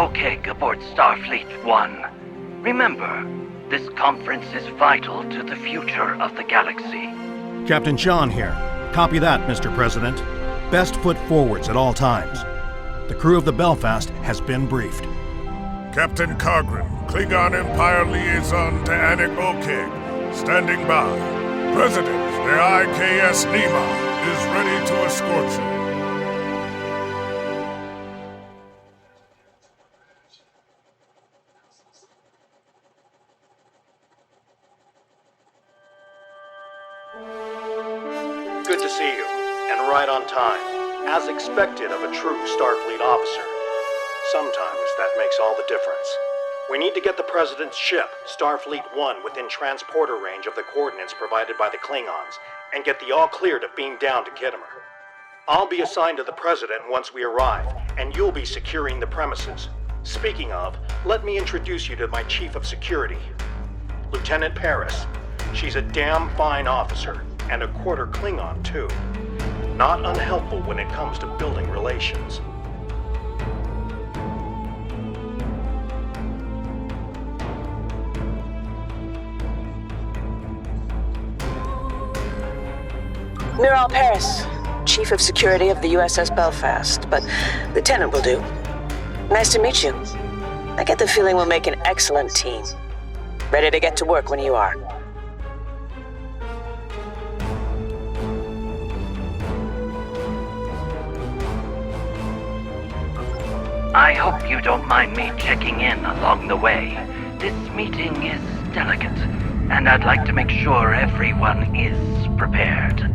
OKG aboard Starfleet 1. Remember, this conference is vital to the future of the galaxy. Captain Sean here. Copy that, Mr. President. Best foot forwards at all times. The crew of the Belfast has been briefed. Captain Cargren, Klingon Empire Liaison to Anik OKG, standing by. President, the IKS Nima, is ready to escort you. Good to see you, and right on time, as expected of a true Starfleet officer. Sometimes that makes all the difference. We need to get the President's ship, Starfleet 1, within transporter range of the coordinates provided by the Klingons, and get the all-clear to beam down to Kittimer. I'll be assigned to the President once we arrive, and you'll be securing the premises. Speaking of, let me introduce you to my Chief of Security, Lieutenant Paris. She's a damn fine officer, and a quarter Klingon, too. Not unhelpful when it comes to building relations. Miral Paris, Chief of Security of the USS Belfast, but Lieutenant will do. Nice to meet you. I get the feeling we'll make an excellent team. Ready to get to work when you are. I hope you don't mind me checking in along the way. This meeting is delicate, and I'd like to make sure everyone is prepared.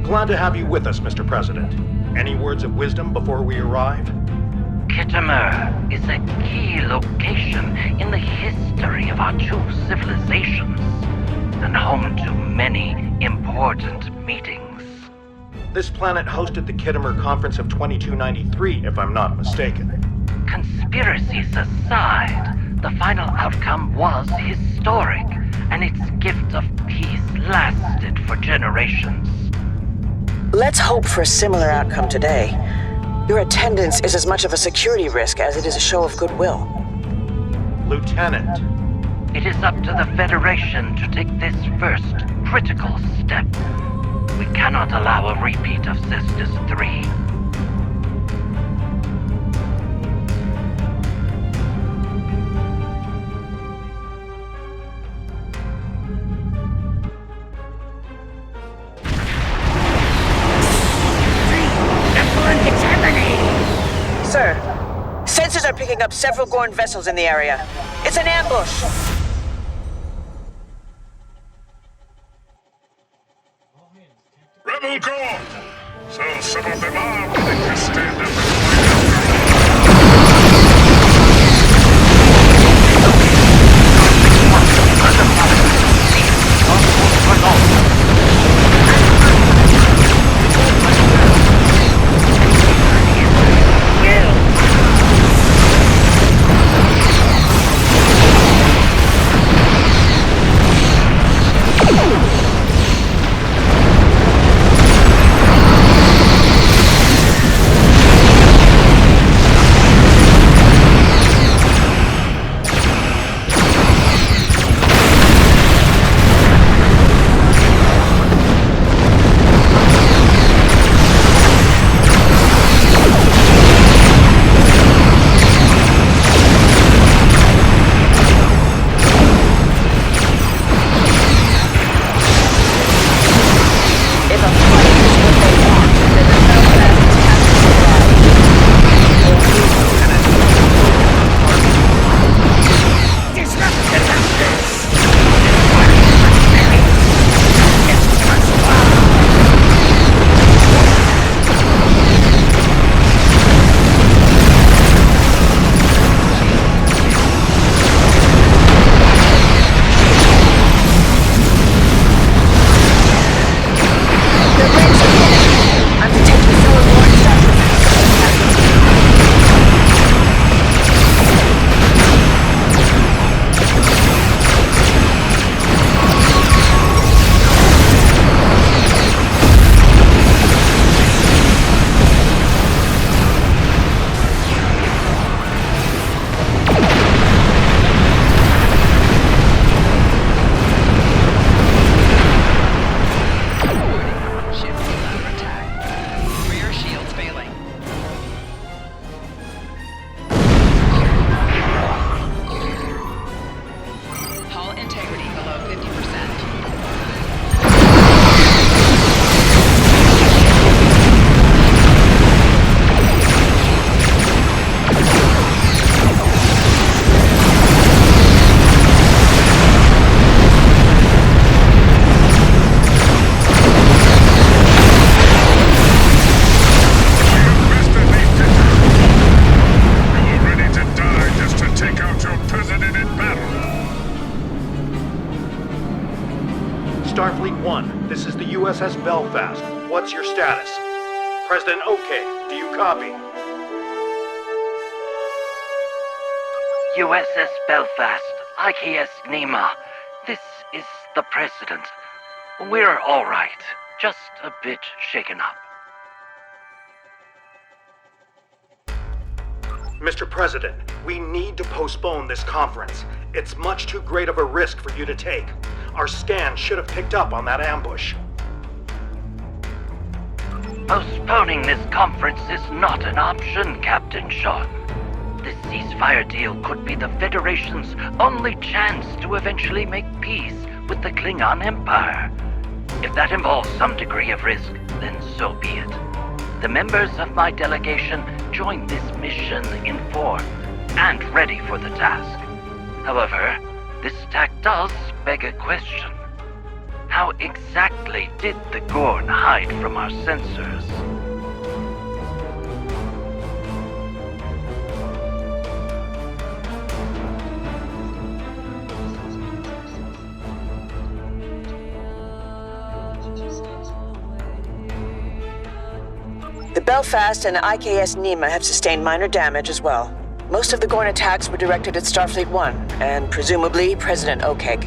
Glad to have you with us, Mr. President. Any words of wisdom before we arrive? Kittimer is a key location in the history of our two civilizations, and home to many important meetings. This planet hosted the Kittimer Conference of 2293, if I'm not mistaken. Conspiracies aside, the final outcome was historic, and its gift of peace lasted for generations. Let's hope for a similar outcome today. Your attendance is as much of a security risk as it is a show of goodwill. Lieutenant. It is up to the Federation to take this first critical step. We cannot allow a repeat of Cestus 3. Sir, sensors are picking up several Gorn vessels in the area. It's an ambush! Rebel Gorn! So some of them are willing to stand up and Starfleet 1, this is the USS Belfast. What's your status? President OK, do you copy? USS Belfast, IKS Nema. This is the President. We're all right. Just a bit shaken up. Mr. President, we need to postpone this conference. It's much too great of a risk for you to take. Our scan should have picked up on that ambush. Postponing this conference is not an option, Captain Sean. This ceasefire deal could be the Federation's only chance to eventually make peace with the Klingon Empire. If that involves some degree of risk, then so be it. The members of my delegation join this mission informed and ready for the task. However, this task does beg a question. How exactly did the Gorn hide from our sensors? The Belfast and the IKS Nema have sustained minor damage as well. Most of the Gorn attacks were directed at Starfleet 1, and presumably President Okeg.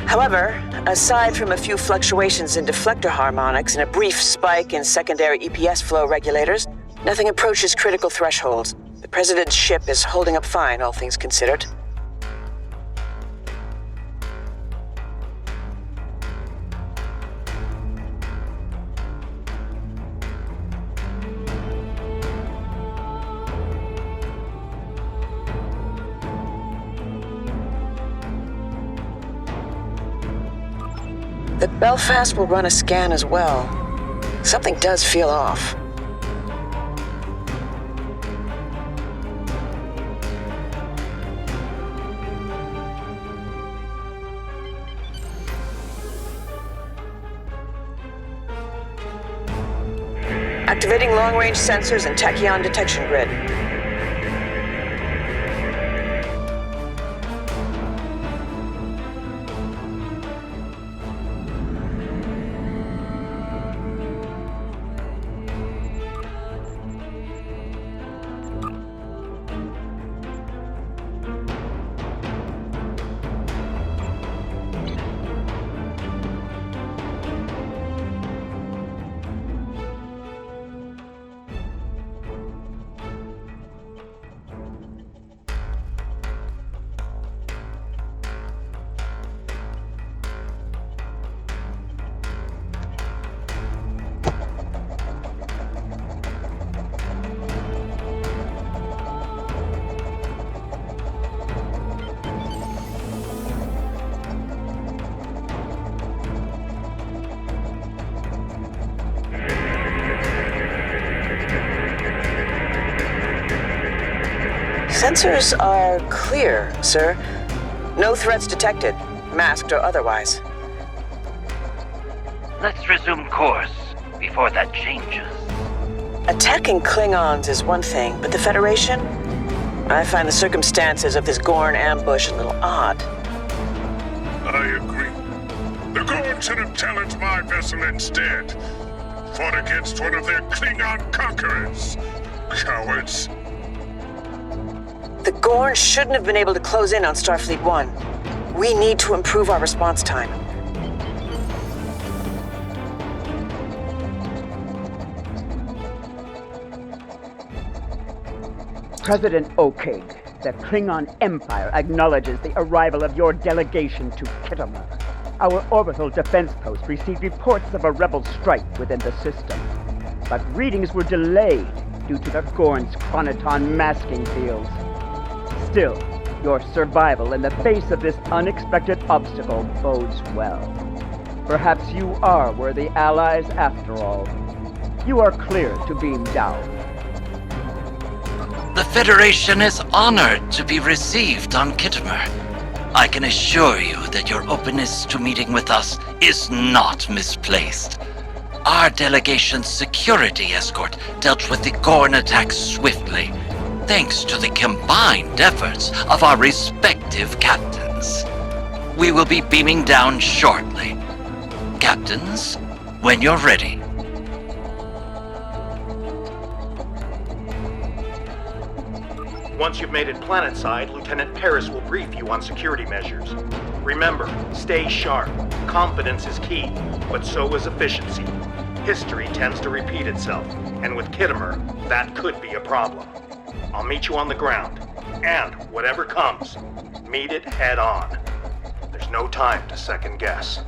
However, aside from a few fluctuations in deflector harmonics and a brief spike in secondary EPS flow regulators, nothing approaches critical thresholds. The President's ship is holding up fine, all things considered. The Belfast will run a scan as well. Something does feel off. Activating long-range sensors and tachyon detection grid. Sensors are clear, sir. No threats detected, masked or otherwise. Let's resume course before that changes. Attacking Klingons is one thing, but the Federation? I find the circumstances of this Gorn ambush a little odd. I agree. The Gorn should have challenged my vessel instead. Fought against one of their Klingon conquerors. Cowards. The Gorn shouldn't have been able to close in on Starfleet 1. We need to improve our response time. President Okeg, the Klingon Empire acknowledges the arrival of your delegation to Khitomer. Our orbital defense post received reports of a rebel strike within the system, but readings were delayed due to the Gorn's chronoton masking fields. Still, your survival in the face of this unexpected obstacle bodes well. Perhaps you are worthy allies after all. You are clear to beam down. The Federation is honored to be received on Khitomer. I can assure you that your openness to meeting with us is not misplaced. Our delegation's security escort dealt with the Gorn attack swiftly, thanks to the combined efforts of our respective captains. We will be beaming down shortly. captains, when you're ready. Once you've made it planetside, Lieutenant Paris will brief you on security measures. Remember, stay sharp. Confidence is key, but so is efficiency. History tends to repeat itself, and with Kittimer, that could be a problem. I'll meet you on the ground, and whatever comes, meet it head on. There's no time to second guess.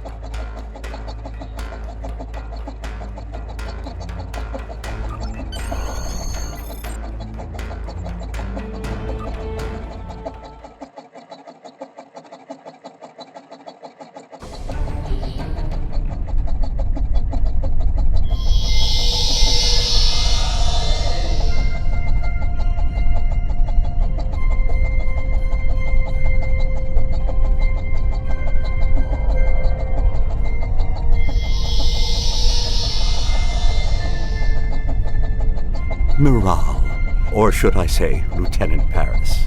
Miral, or should I say, Lieutenant Paris.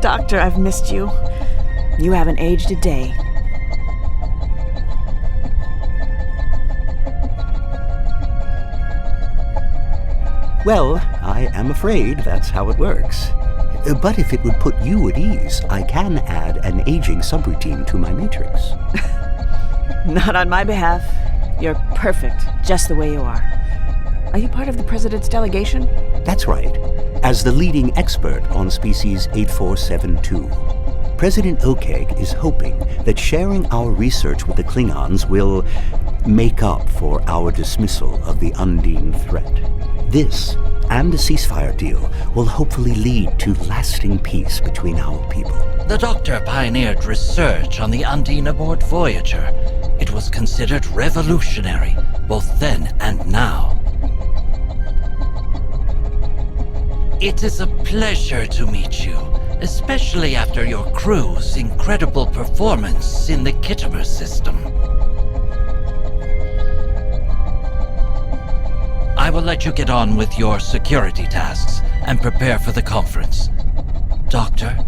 Doctor, I've missed you. You haven't aged a day. Well, I am afraid that's how it works. But if it would put you at ease, I can add an aging subroutine to my matrix. Not on my behalf. You're perfect, just the way you are. Are you part of the President's delegation? That's right. As the leading expert on species 8472, President Okeg is hoping that sharing our research with the Klingons will make up for our dismissal of the Undine threat. This, and a ceasefire deal, will hopefully lead to lasting peace between our people. The Doctor pioneered research on the Undine aboard Voyager. It was considered revolutionary, both then and now. It is a pleasure to meet you, especially after your crew's incredible performance in the Kittimer system. I will let you get on with your security tasks and prepare for the conference. Doctor?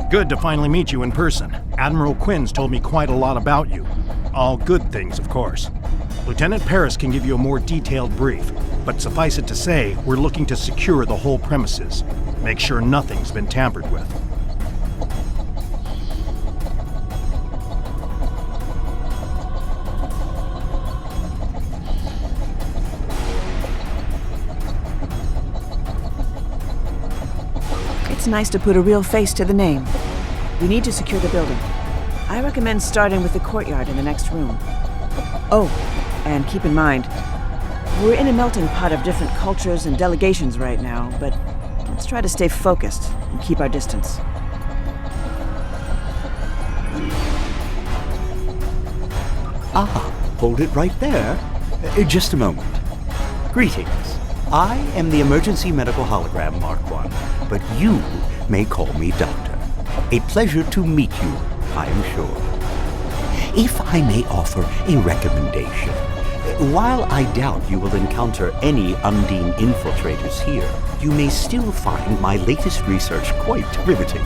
Good to finally meet you in person. Admiral Quinn's told me quite a lot about you. All good things, of course. Lieutenant Paris can give you a more detailed brief, but suffice it to say, we're looking to secure the whole premises. Make sure nothing's been tampered with. It's nice to put a real face to the name. We need to secure the building. I recommend starting with the courtyard in the next room. Oh, and keep in mind, we're in a melting pot of different cultures and delegations right now, but let's try to stay focused and keep our distance. Ah, hold it right there. Just a moment. Greetings. I am the emergency medical hologram Mark I, but you may call me Doctor. A pleasure to meet you, I am sure. If I may offer a recommendation, while I doubt you will encounter any Undine infiltrators here, you may still find my latest research quite riveting,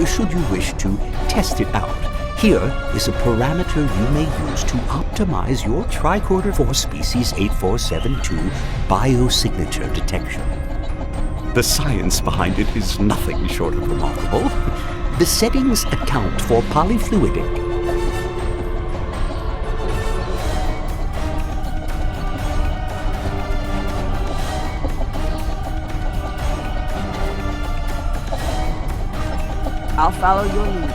should you wish to test it out. Here is a parameter you may use to optimize your tricorder for species 8472 biosignature detection. The science behind it is nothing short of remarkable. The settings account for polyfluidic. I'll follow your lead.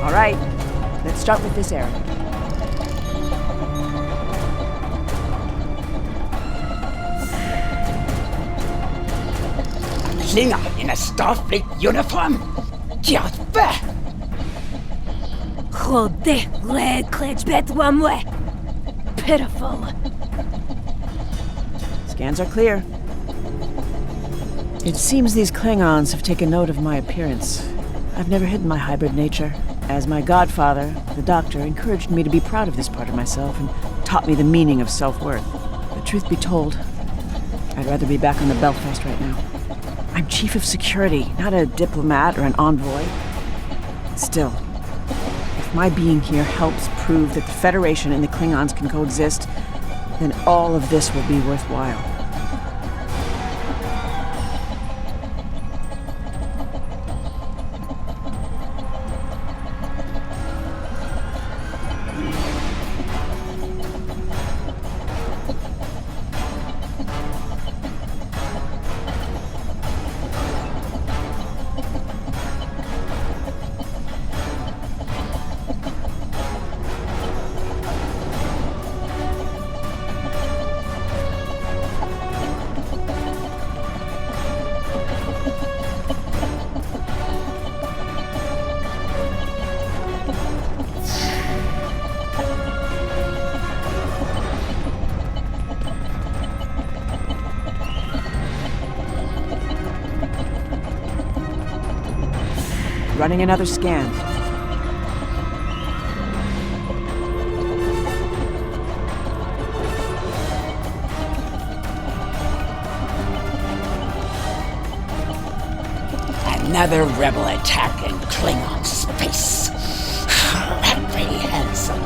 All right, let's start with this area. Klingon in a Starfleet uniform? Just fair. Pitiful. Scans are clear. It seems these Klingons have taken note of my appearance. I've never hidden my hybrid nature, as my godfather, the Doctor, encouraged me to be proud of this part of myself and taught me the meaning of self-worth. But truth be told, I'd rather be back on the Belfast right now. I'm chief of security, not a diplomat or an envoy. Still, if my being here helps prove that the Federation and the Klingons can coexist, then all of this will be worthwhile. Running another scan. Another rebel attack in Klingon space. Reprehensible.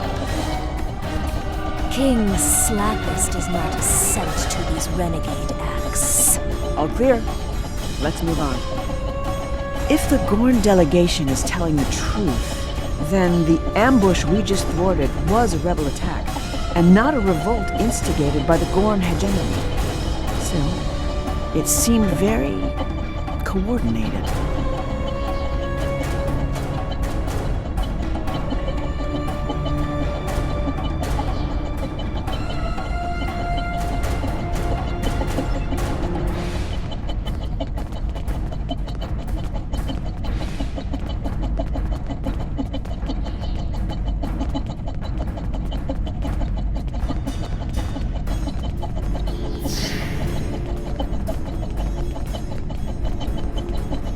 King Slappist is not sent to these renegade acts. All clear. Let's move on. If the Gorn delegation is telling the truth, then the ambush we just thwarted was a rebel attack, and not a revolt instigated by the Gorn hegemony. Still, it seemed very coordinated.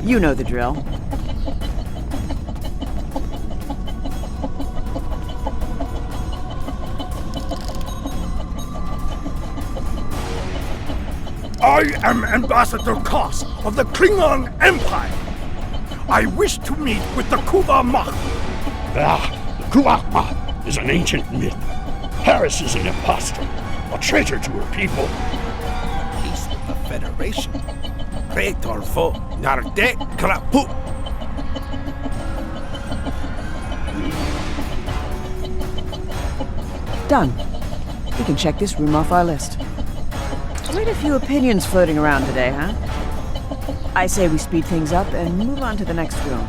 You know the drill. I am Ambassador Koss of the Klingon Empire. I wish to meet with the Kuvah magh. The Kuvah magh is an ancient myth. Paris is an imposter, a traitor to her people. Peace with the Federation. Creator fo narde krapu. Done. We can check this room off our list. Quite a few opinions floating around today, huh? I say we speed things up and move on to the next room.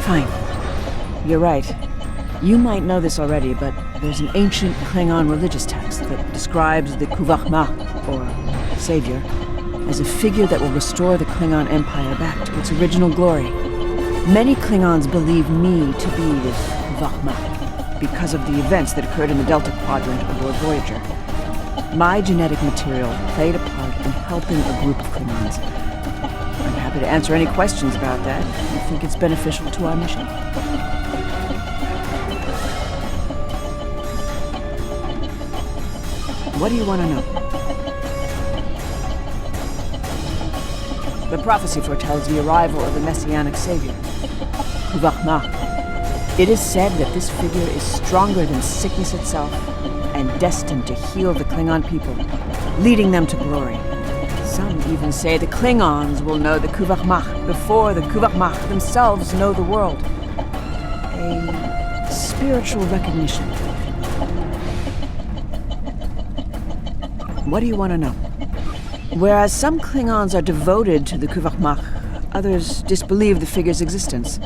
Fine. You're right. You might know this already, but there's an ancient Klingon religious text that describes the Kuvah magh, or Savior, as a figure that will restore the Klingon Empire back to its original glory. Many Klingons believe me to be this Kuvah magh because of the events that occurred in the Delta Quadrant aboard Voyager. My genetic material played a part in helping a group of Klingons. I'm happy to answer any questions about that if you think it's beneficial to our mission. What do you want to know? The prophecy foretells the arrival of the Messianic Savior, Kuvah magh. It is said that this figure is stronger than sickness itself and destined to heal the Klingon people, leading them to glory. Some even say the Klingons will know the Kuvah magh before the Kuvah magh themselves know the world. A spiritual recognition. What do you want to know? Whereas some Klingons are devoted to the Kuvah magh, others disbelieve the figure's existence.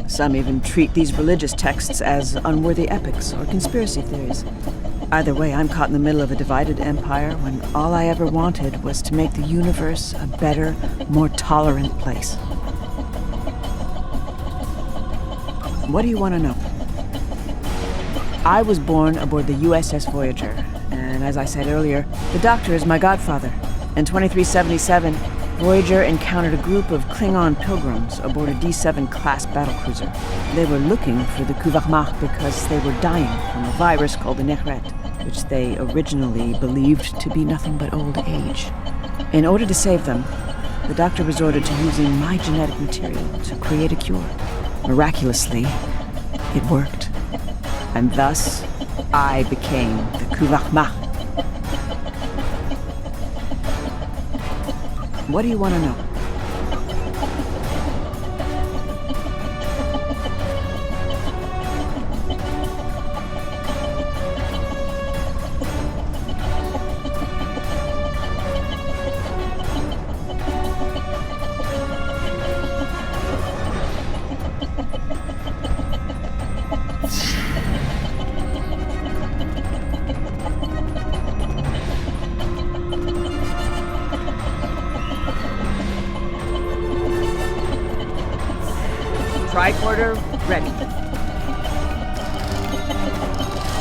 Some even treat these religious texts as unworthy epics or conspiracy theories. Either way, I'm caught in the middle of a divided empire when all I ever wanted was to make the universe a better, more tolerant place. What do you want to know? I was born aboard the USS Voyager, and as I said earlier, the Doctor is my godfather. In 2377, Voyager encountered a group of Klingon pilgrims aboard a D7 class battlecruiser. They were looking for the Kuvah magh because they were dying from a virus called the magh, which they originally believed to be nothing but old age. In order to save them, the Doctor resorted to using my genetic material to create a cure. Miraculously, it worked. And thus, I became the Kuvah magh. What do you want to know? Tricorder ready.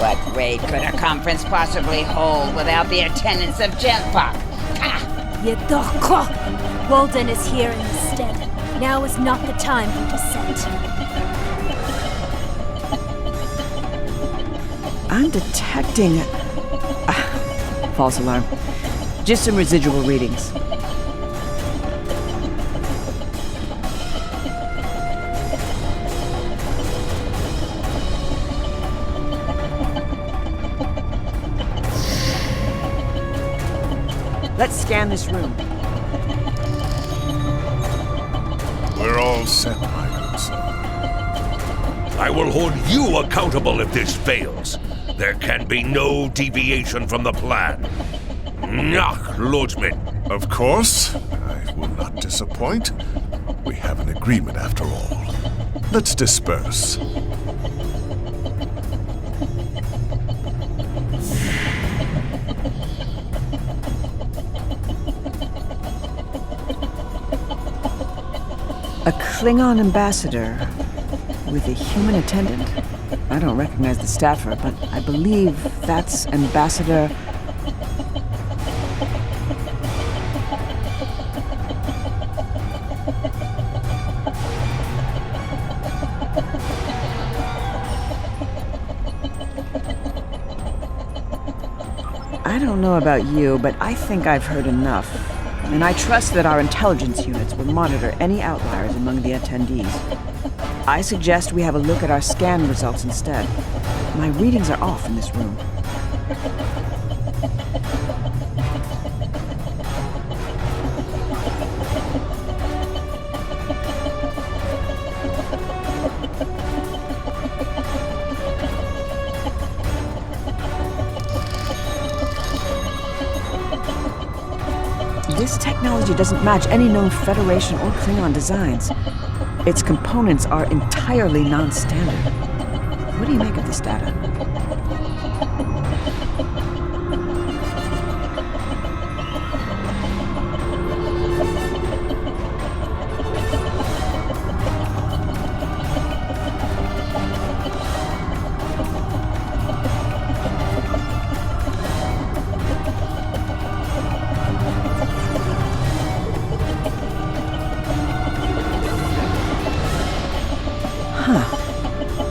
What weight could a conference possibly hold without the attendance of Genpok? Yedokko! Walden is here in his stead. Now is not the time for dissent. I'm detecting... false alarm. Just some residual readings. Let's scan this room. We're all set, my good sir. I will hold you accountable if this fails. There can be no deviation from the plan. Magh, Lordsman. Of course, I will not disappoint. We have an agreement after all. Let's disperse. A Klingon ambassador with a human attendant? I don't recognize the staffer, but I believe that's Ambassador... I don't know about you, but I think I've heard enough. And I trust that our intelligence units will monitor any outliers among the attendees. I suggest we have a look at our scan results instead. My readings are off in this room. This technology doesn't match any known Federation or Klingon designs. Its components are entirely non-standard. What do you make of this data?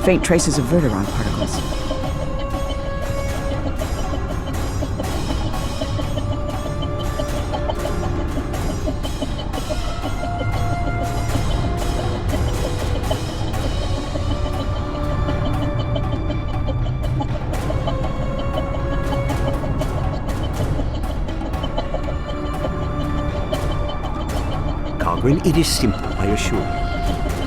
Faint traces of verteron particles. Cogrin, it is simple, I assure you.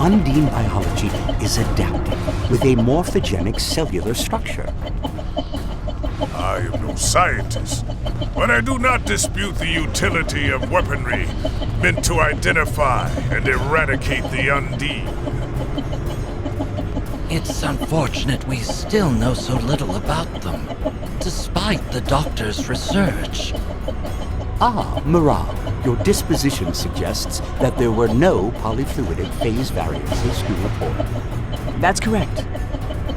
Undine biology is adapting with a morphogenic cellular structure. I am no pseudo-scientist, but I do not dispute the utility of weaponry meant to identify and eradicate the Undine. It's unfortunate we still know so little about them, despite the doctor's research. Ah, Miral, your disposition suggests that there were no polyfluidic phase variances to report. That's correct.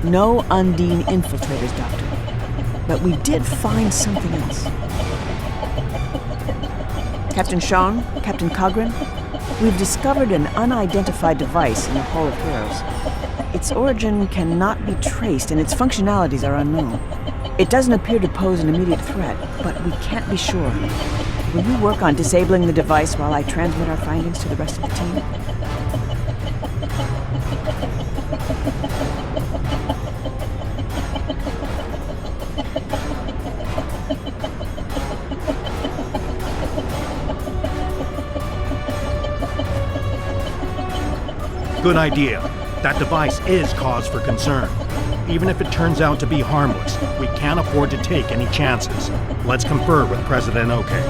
No Undine infiltrators, Doctor. But we did find something else. Captain Sean, Captain Cogran, we've discovered an unidentified device in the Hall of Heroes. Its origin cannot be traced and its functionalities are unknown. It doesn't appear to pose an immediate threat, but we can't be sure. Will you work on disabling the device while I transmit our findings to the rest of the team? Good idea. That device is cause for concern. Even if it turns out to be harmless, we can't afford to take any chances. Let's confer with President Okeg.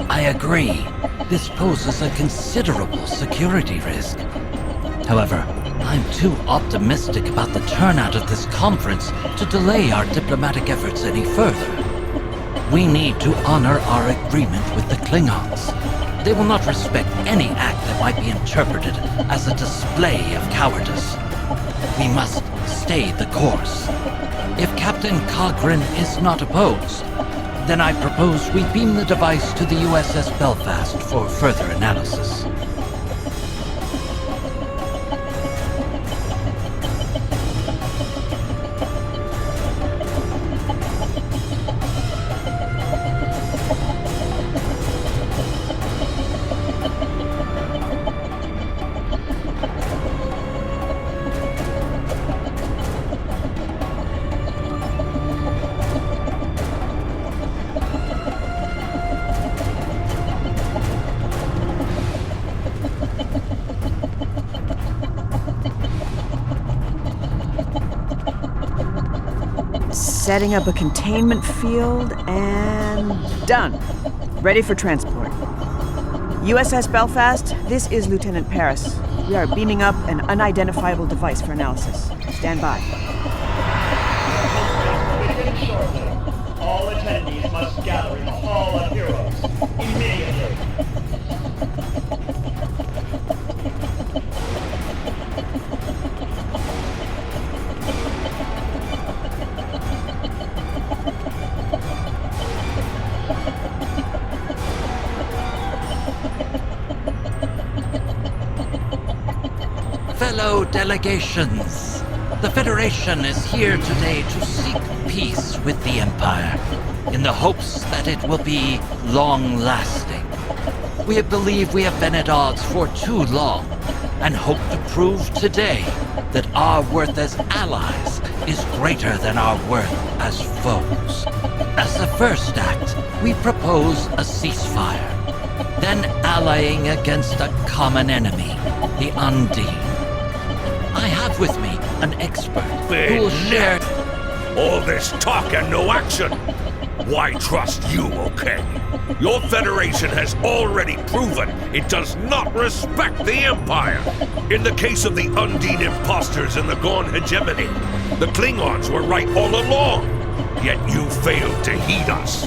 I agree. This poses a considerable security risk. However, I'm too optimistic about the turnout of this conference to delay our diplomatic efforts any further. We need to honor our agreement with the Klingons. They will not respect any act that might be interpreted as a display of cowardice. We must stay the course. If Captain Cogran is not opposed, then I propose we beam the device to the USS Belfast for further analysis. Setting up a containment field, and done. Ready for transport. USS Belfast, this is Lieutenant Paris. We are beaming up an unidentifiable device for analysis. Stand by. All attendees must gather in the Hall of Heroes immediately. Fellow delegations, the Federation is here today to seek peace with the Empire, in the hopes that it will be long-lasting. We believe we have been at odds for too long, and hope to prove today that our worth as allies is greater than our worth as foes. As a first act, we propose a ceasefire, then allying against a common enemy, the Undine. I have with me an expert who will share... All this talk and no action! Why trust you, okay? Your Federation has already proven it does not respect the Empire! In the case of the Undine imposters in the Gorn hegemony, the Klingons were right all along, yet you failed to heed us.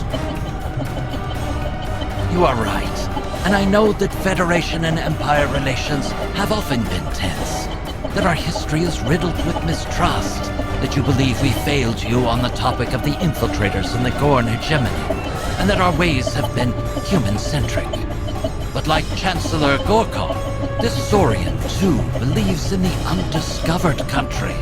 You are right, and I know that Federation and Empire relations have often been tense. That our history is riddled with mistrust, that you believe we failed you on the topic of the infiltrators in the Gorn hegemony, and that our ways have been human-centric. But like Chancellor Gorkon, this Saurian too believes in the undiscovered country,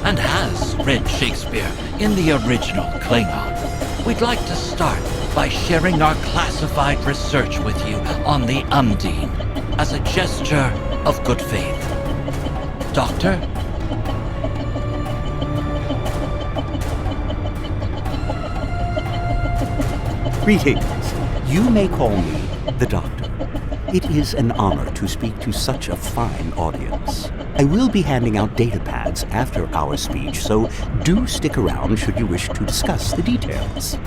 and has read Shakespeare in the original Klingon. We'd like to start by sharing our classified research with you on the Undine, as a gesture of good faith. Doctor? Greetings. You may call me the Doctor. It is an honor to speak to such a fine audience. I will be handing out data pads after our speech, so do stick around should you wish to discuss the details.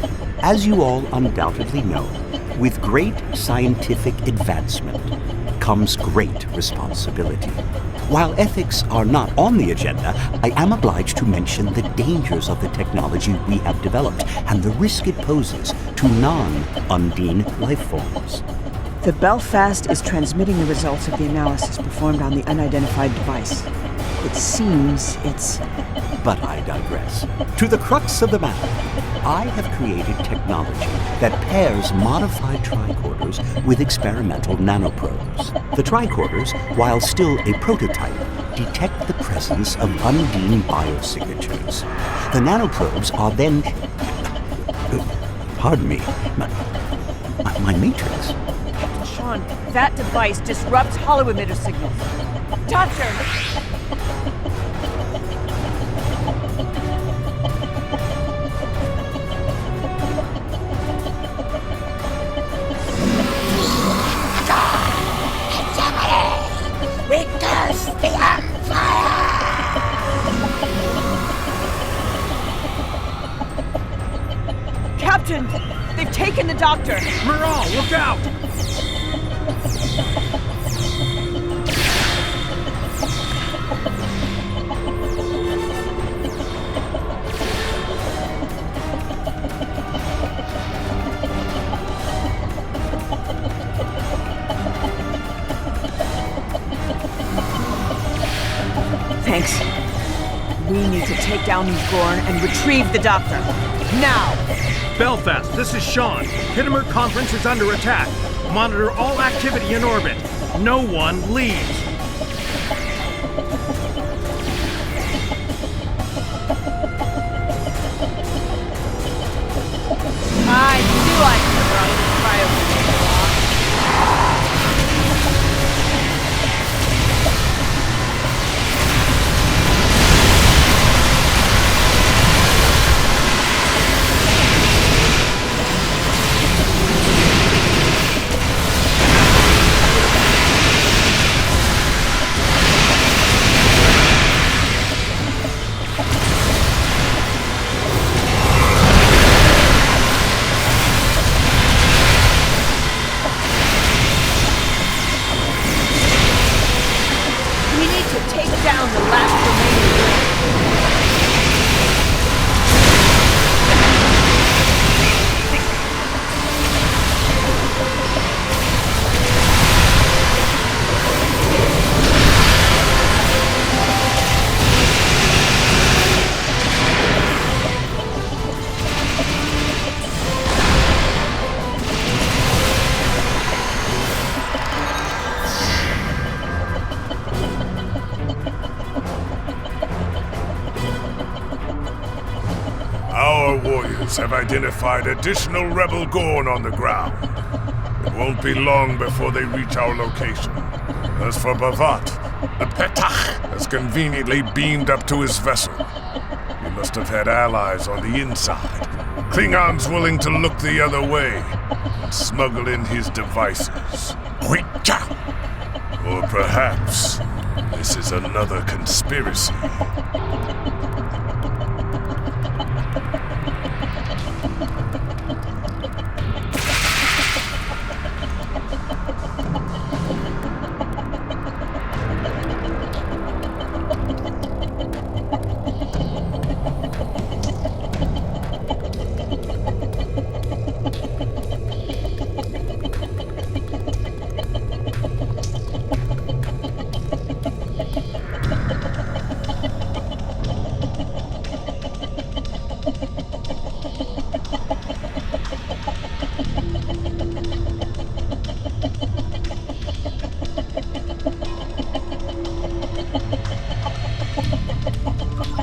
As you all undoubtedly know, with great scientific advancement comes great responsibility. While ethics are not on the agenda, I am obliged to mention the dangers of the technology we have developed and the risk it poses to non-Undine life forms. The Belfast is transmitting the results of the analysis performed on the unidentified device. It seems it's... But I digress. To the crux of the matter, I have created technology that pairs modified tricorders with experimental nanoprobes. The tricorders, while still a prototype, detect the presence of Undine biosignatures. The nanoprobes are then... pardon me. My matrix. Sean, that device disrupts holo-emitter signals. Doctor! We curse the Empire! Captain! They've taken the doctor! Miral, look out! Thanks. We need to take down these Gorn and retrieve the doctor. Now! Belfast, this is Sean. Khitomer Conference is under attack. Monitor all activity in orbit. No one leaves. I knew I could have brought this fire. Have identified additional rebel Gorn on the ground. It won't be long before they reach our location. As for Bavat, the Petach has conveniently beamed up to his vessel. He must have had allies on the inside. Klingons willing to look the other way and smuggle in his devices. Or perhaps this is another conspiracy.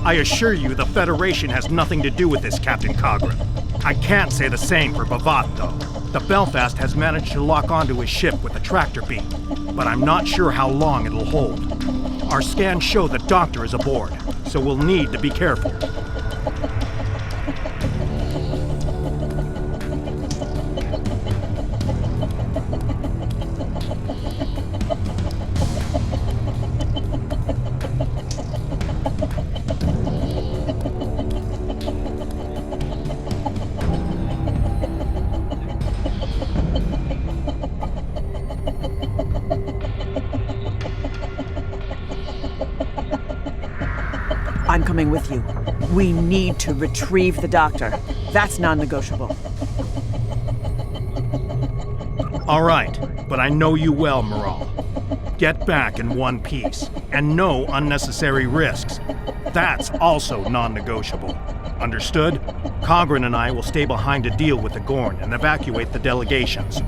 I assure you the Federation has nothing to do with this, Captain Cogran. I can't say the same for Bavat, though. The Belfast has managed to lock onto his ship with a tractor beam, but I'm not sure how long it'll hold. Our scans show the Doctor is aboard, so we'll need to be careful. coming with you. We need to retrieve the doctor. That's non-negotiable. All right, but I know you well, Miral. Get back in one piece, and no unnecessary risks. That's also non-negotiable. Understood? Cogran and I will stay behind to deal with the Gorn and evacuate the delegations.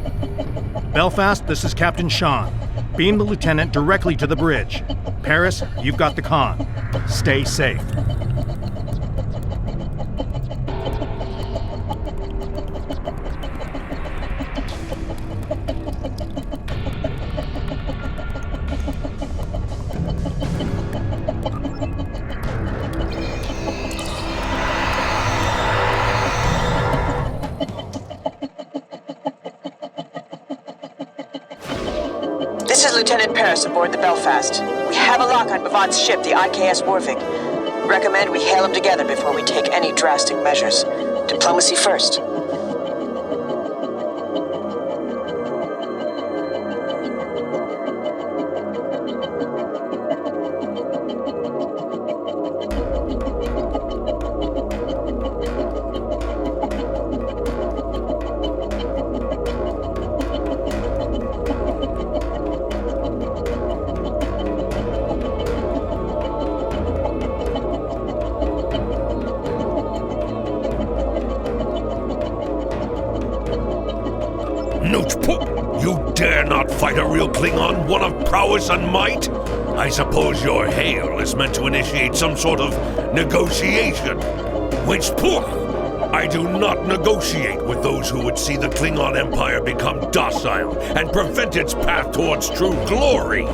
Belfast, this is Captain Sean. Beam the lieutenant directly to the bridge. Paris, you've got the con. Stay safe. This is Lieutenant Paris aboard the Belfast. We have a lock on Bavot's ship, the IKS Warvik. Recommend we hail him together before we take any drastic measures. Diplomacy first. You dare not fight a real Klingon, one of prowess and might? I suppose your hail is meant to initiate some sort of negotiation. Which, I do not negotiate with those who would see the Klingon Empire become docile and prevent its path towards true glory.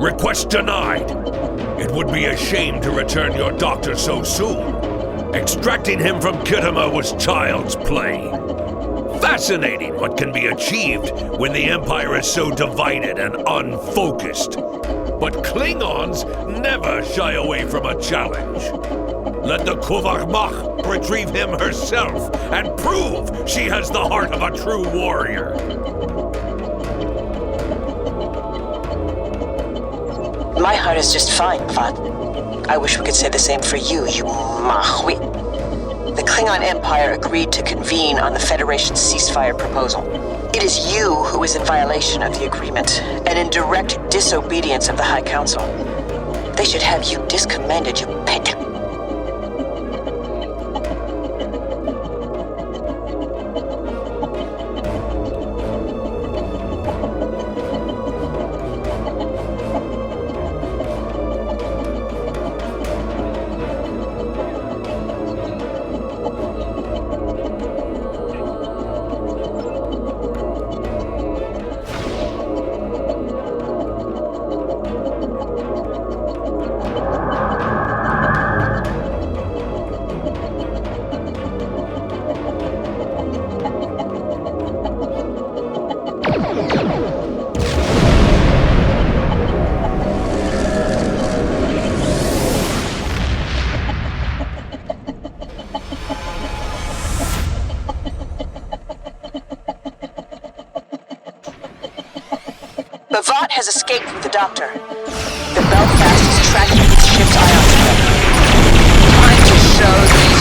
Request denied. It would be a shame to return your doctor so soon. Extracting him from Kittima was child's play. Fascinating what can be achieved when the Empire is so divided and unfocused. But Klingons never shy away from a challenge. Let the Kuvah magh retrieve him herself and prove she has the heart of a true warrior. My heart is just fine, Vat. I wish we could say the same for you, you magh. The Klingon Empire agreed to convene on the Federation's ceasefire proposal. It is you who is in violation of the agreement, and in direct disobedience of the High Council. They should have you discommended, you pet. Vat has escaped with the doctor. The Belfast is tracking its ship's ion spread. Time to show these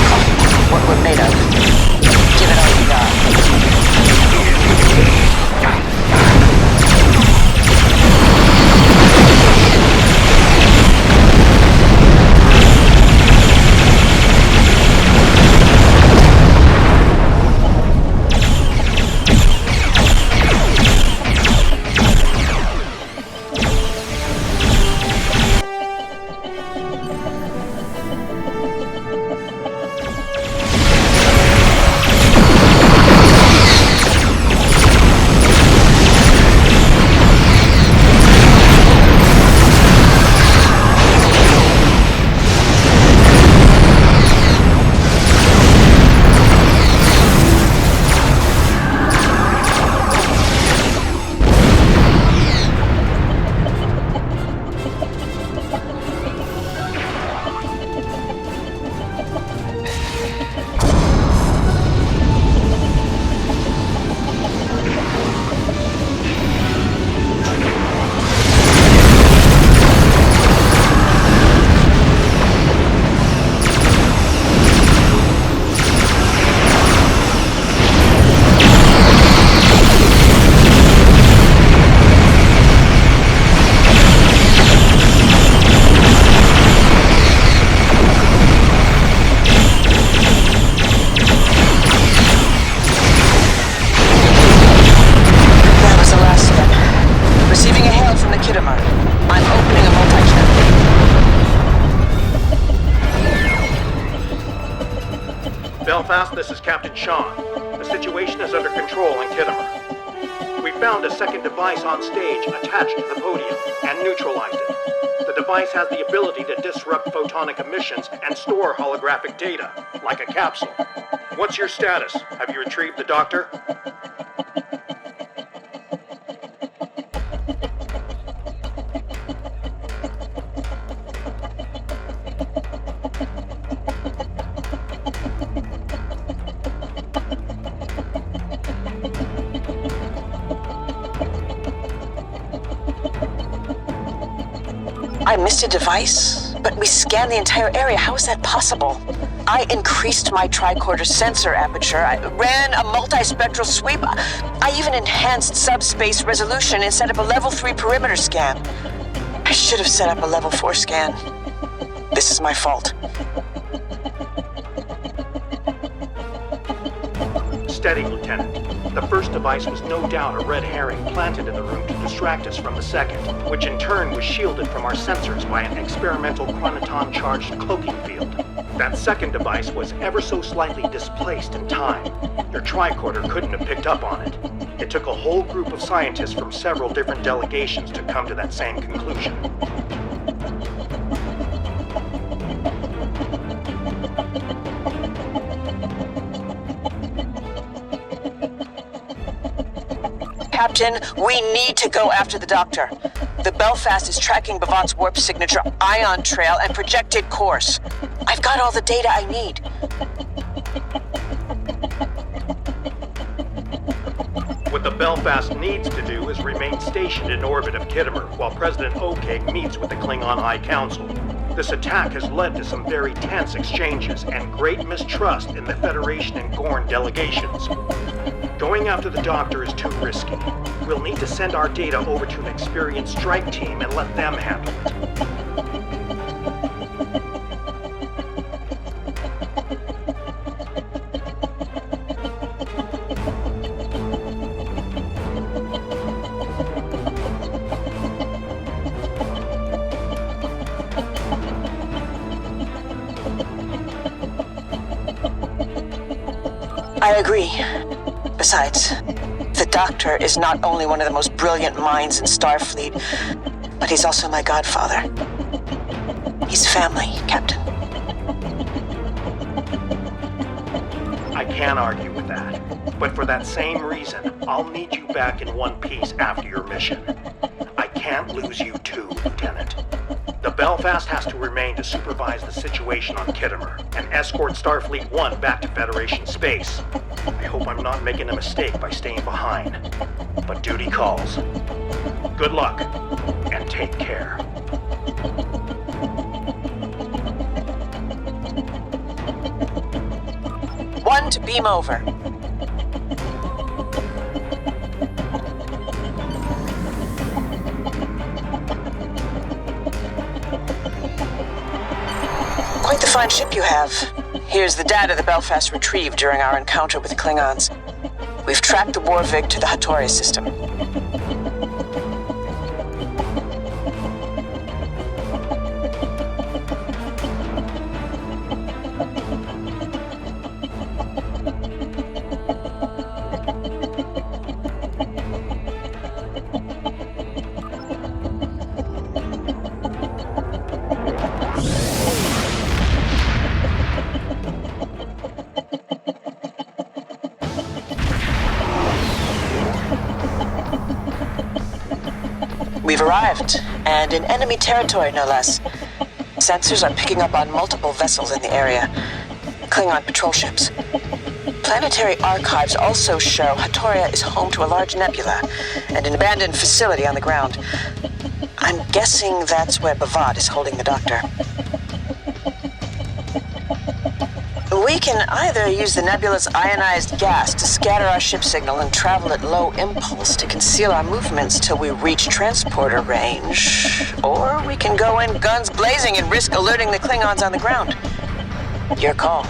what we're made of. Give it all you got. Belfast, this is Captain Sean. The situation is under control in Kittimer. We found a second device on stage attached to the podium and neutralized it. The device has the ability to disrupt photonic emissions and store holographic data, like a capsule. What's your status? Have you retrieved the doctor? I missed a device, but we scanned the entire area. How is that possible? I increased my tricorder sensor aperture. I ran a multispectral sweep. I even enhanced subspace resolution and set up a level 3 perimeter scan. I should have set up a level 4 scan. This is my fault. Steady, Lieutenant. The first device was no doubt a red herring planted in the room to distract us from the second, which in turn was shielded from our sensors by an experimental chronoton-charged cloaking field. That second device was ever so slightly displaced in time. Your tricorder couldn't have picked up on it. It took a whole group of scientists from several different delegations to come to that same conclusion. Captain, we need to go after the doctor. The Belfast is tracking Bavant's warp signature, ion trail, and projected course. I've got all the data I need. What the Belfast needs to do is remain stationed in orbit of Kittimer while President Okeg meets with the Klingon High Council. This attack has led to some very tense exchanges and great mistrust in the Federation and Gorn delegations. Going after the doctor is too risky. We'll need to send our data over to an experienced strike team and let them handle it. I agree. Besides, the Doctor is not only one of the most brilliant minds in Starfleet, but he's also my godfather. He's family, Captain. I can't argue with that, but for that same reason, I'll need you back in one piece after your mission. I can't lose you too, Lieutenant. The Belfast has to remain to supervise the situation on Kittimer and escort Starfleet 1 back to Federation space. I hope I'm not making a mistake by staying behind, but duty calls. Good luck, and take care. One to beam over. Quite the fine ship you have. Here's the data the Belfast retrieved during our encounter with the Klingons. We've tracked the Warvig to the Hattori system. We've arrived, and in enemy territory, no less. Sensors are picking up on multiple vessels in the area. Klingon patrol ships. Planetary archives also show Hattoria is home to a large nebula and an abandoned facility on the ground. I'm guessing that's where Bavad is holding the Doctor. We can either use the nebula's ionized gas to scatter our ship signal and travel at low impulse to conceal our movements till we reach transporter range, or we can go in guns blazing and risk alerting the Klingons on the ground. Your call.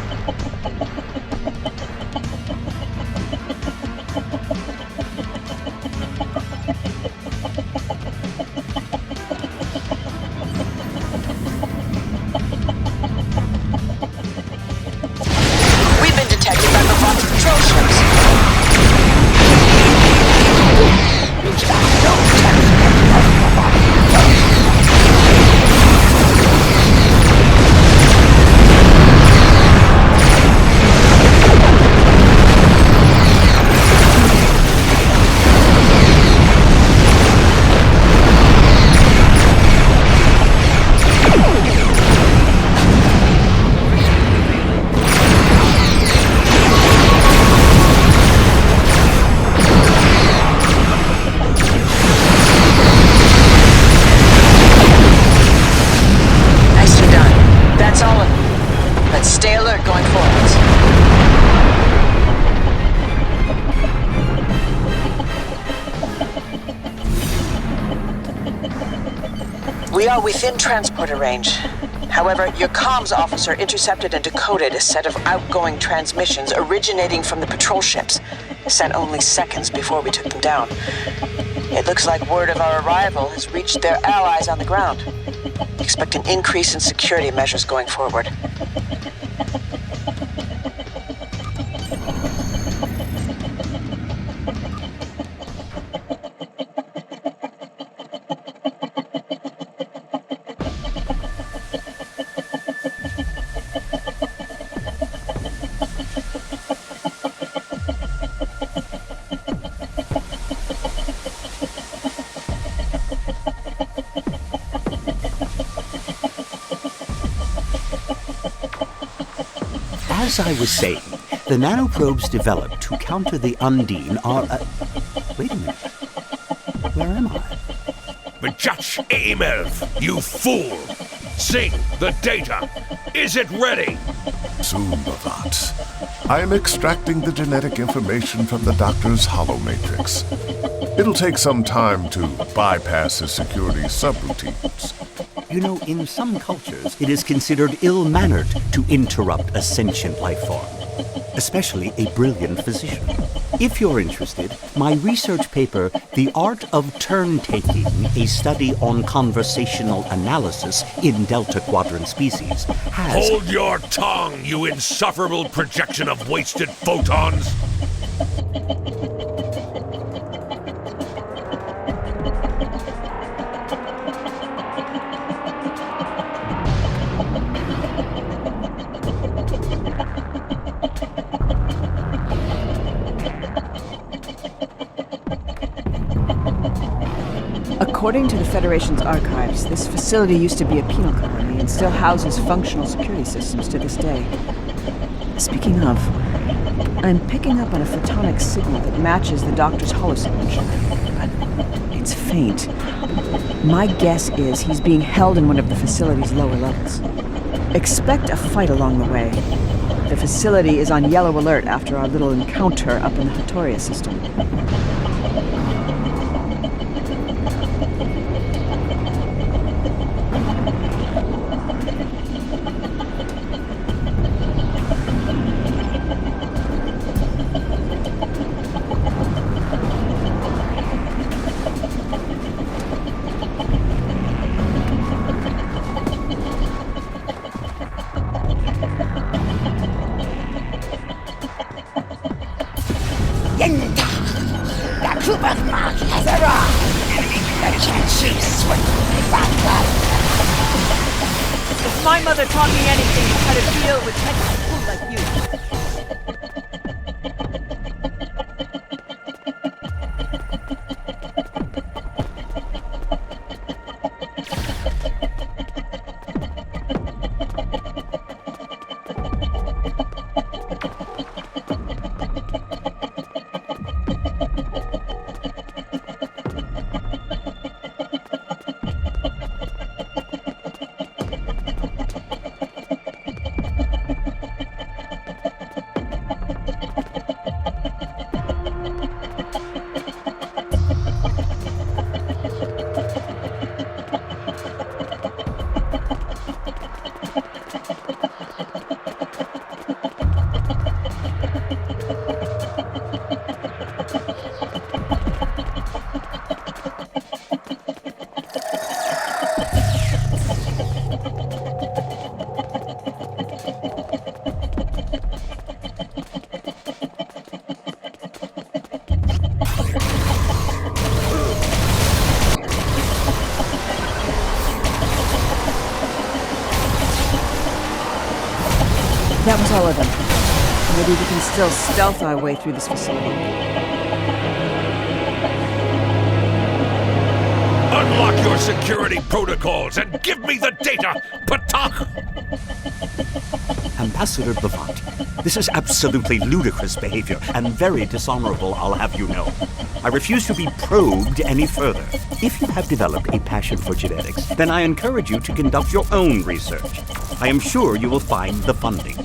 Stay alert going forwards. We are within transporter range. However, your comms officer intercepted and decoded a set of outgoing transmissions originating from the patrol ships, sent only seconds before we took them down. It looks like word of our arrival has reached their allies on the ground. Expect an increase in security measures going forward. As I was saying, the nanoprobes developed to counter the Undine are... Wait a minute. Where am I? Bajach Emelv, you fool! Sing the data! Is it ready? Soon, Bavat. I am extracting the genetic information from the doctor's holomatrix. It'll take some time to bypass his security subroutines. You know, in some cultures, it is considered ill-mannered to interrupt a sentient life form, especially a brilliant physician. If you're interested, my research paper, The Art of Turn-Taking, a study on conversational analysis in Delta Quadrant species, has... Hold your tongue, you insufferable projection of wasted photons! According to the Federation's archives, this facility used to be a penal colony and still houses functional security systems to this day. Speaking of, I'm picking up on a photonic signal that matches the doctor's holosignature, but it's faint. My guess is he's being held in one of the facility's lower levels. Expect a fight along the way. The facility is on yellow alert after our little encounter up in the Hatoria system. The Kuvah magh has arrived. The Chanchis will be back up. If my mother taught me anything, it's how to deal with technical fool like you. That was all of them. Maybe we can still stealth our way through this facility. Unlock your security protocols and give me the data, Patach! Ambassador Bavat, this is absolutely ludicrous behavior and very dishonorable, I'll have you know. I refuse to be probed any further. If you have developed a passion for genetics, then I encourage you to conduct your own research. I am sure you will find the funding.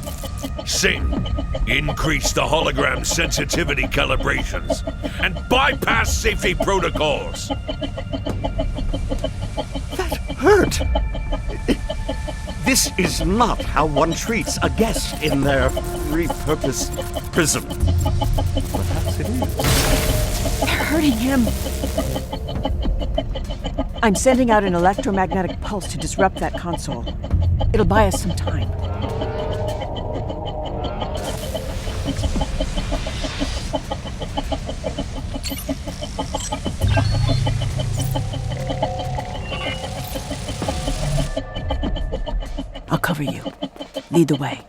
Sing, increase the hologram sensitivity calibrations, and bypass safety protocols. That hurt! This is not how one treats a guest in their repurposed prison. Perhaps it is. They're hurting him. I'm sending out an electromagnetic pulse to disrupt that console. It'll buy us some time. I'll cover you. Lead the way.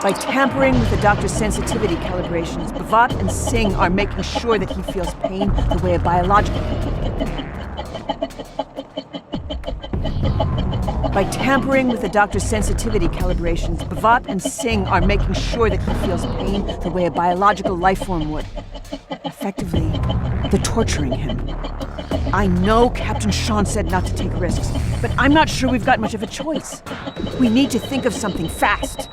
By tampering with the doctor's sensitivity calibrations, Bavat and Singh are making sure that he feels pain the way a biological. By tampering with the doctor's sensitivity calibrations, Bavat and Singh are making sure that he feels pain the way a biological life form would. Effectively, they're torturing him. I know Captain Sean said not to take risks, but I'm not sure we've got much of a choice. We need to think of something fast.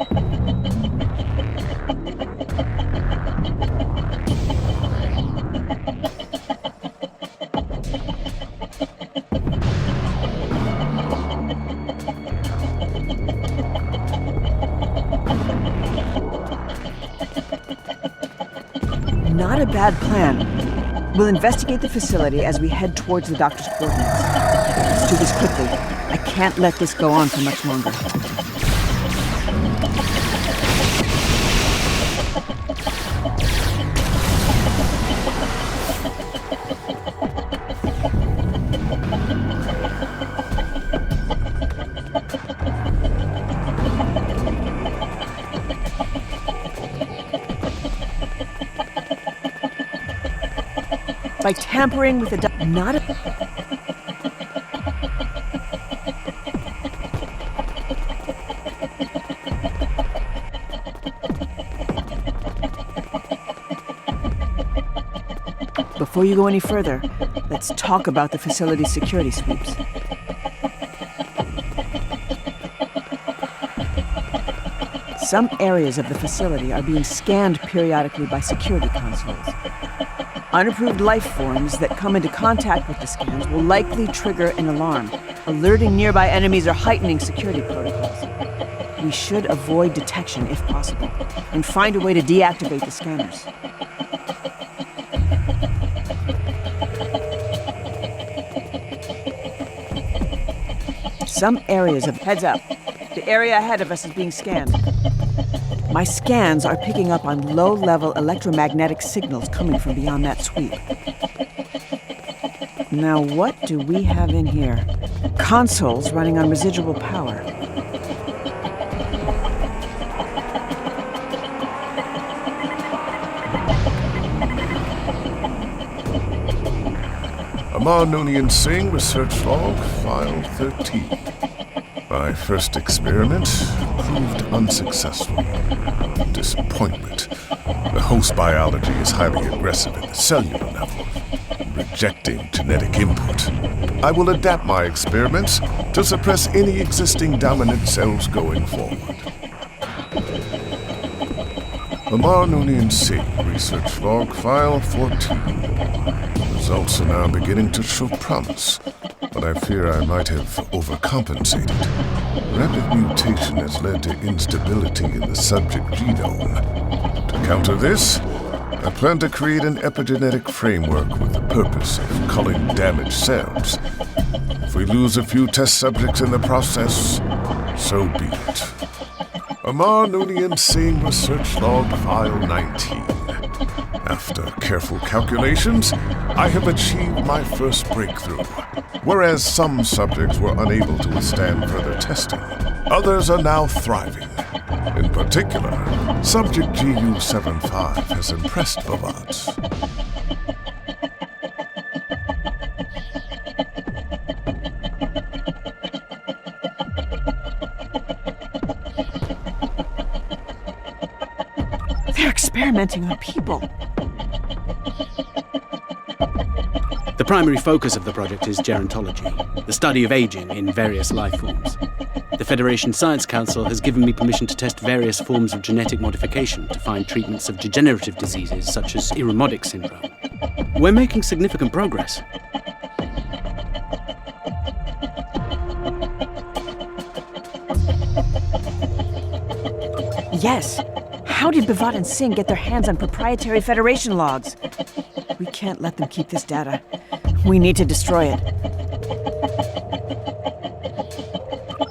Not a bad plan. We'll investigate the facility as we head towards the doctor's coordinates. Let's do this quickly. I can't let this go on for much longer. By tampering with the not a Before you go any further, let's talk about the facility's security sweeps. Some areas of the facility are being scanned periodically by security consoles. Unapproved life forms that come into contact with the scans will likely trigger an alarm, alerting nearby enemies or heightening security protocols. We should avoid detection if possible, and find a way to deactivate the scanners. Some areas of heads up. The area ahead of us is being scanned. My scans are picking up on low-level electromagnetic signals coming from beyond that sweep. Now, what do we have in here? Consoles running on residual power. Amar Noonian Singh, Research Log, File 13. My first experiment proved unsuccessful. Disappointment. The host biology is highly aggressive at the cellular level, rejecting genetic input. I will adapt my experiments to suppress any existing dominant cells going forward. Amar Noonian Singh, Research Log, File 14. Results are now beginning to show promise, but I fear I might have overcompensated. Rapid mutation has led to instability in the subject genome. To counter this, I plan to create an epigenetic framework with the purpose of culling damaged cells. If we lose a few test subjects in the process, so be it. Amar Noonian Singh, Research Log, File 19. After careful calculations, I have achieved my first breakthrough. Whereas some subjects were unable to withstand further testing, others are now thriving. In particular, Subject GU-75 has impressed Bavat. experimenting on people. The primary focus of the project is gerontology, the study of aging in various life forms. The Federation Science Council has given me permission to test various forms of genetic modification to find treatments of degenerative diseases such as Irumodic syndrome. We're making significant progress. Yes. How did Bevat and Singh get their hands on proprietary Federation logs? We can't let them keep this data. We need to destroy it.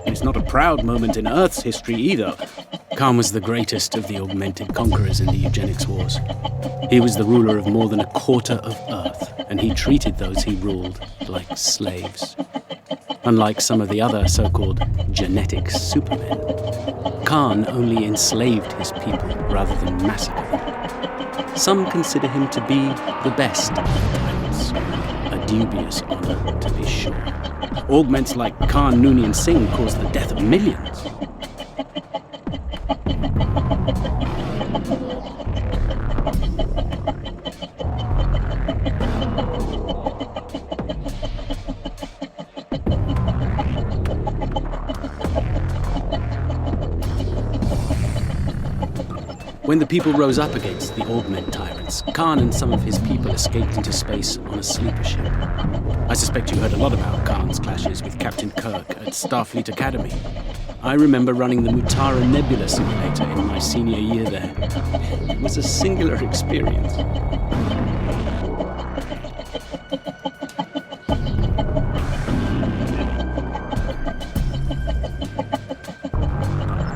It's not a proud moment in Earth's history either. Khan was the greatest of the augmented conquerors in the eugenics wars. He was the ruler of more than a quarter of Earth, and he treated those he ruled like slaves. Unlike some of the other so-called genetic supermen, Khan only enslaved his people rather than massacred them. Some consider him to be the best of the tyrants. A dubious honor, to be sure. Augments like Khan, Nooney, and Singh caused the death of millions. When the people rose up against the Augment tyrants, Khan and some of his people escaped into space on a sleeper ship. I suspect you heard a lot about Khan's clashes with Captain Kirk at Starfleet Academy. I remember running the Mutara Nebula simulator in my senior year there. It was a singular experience.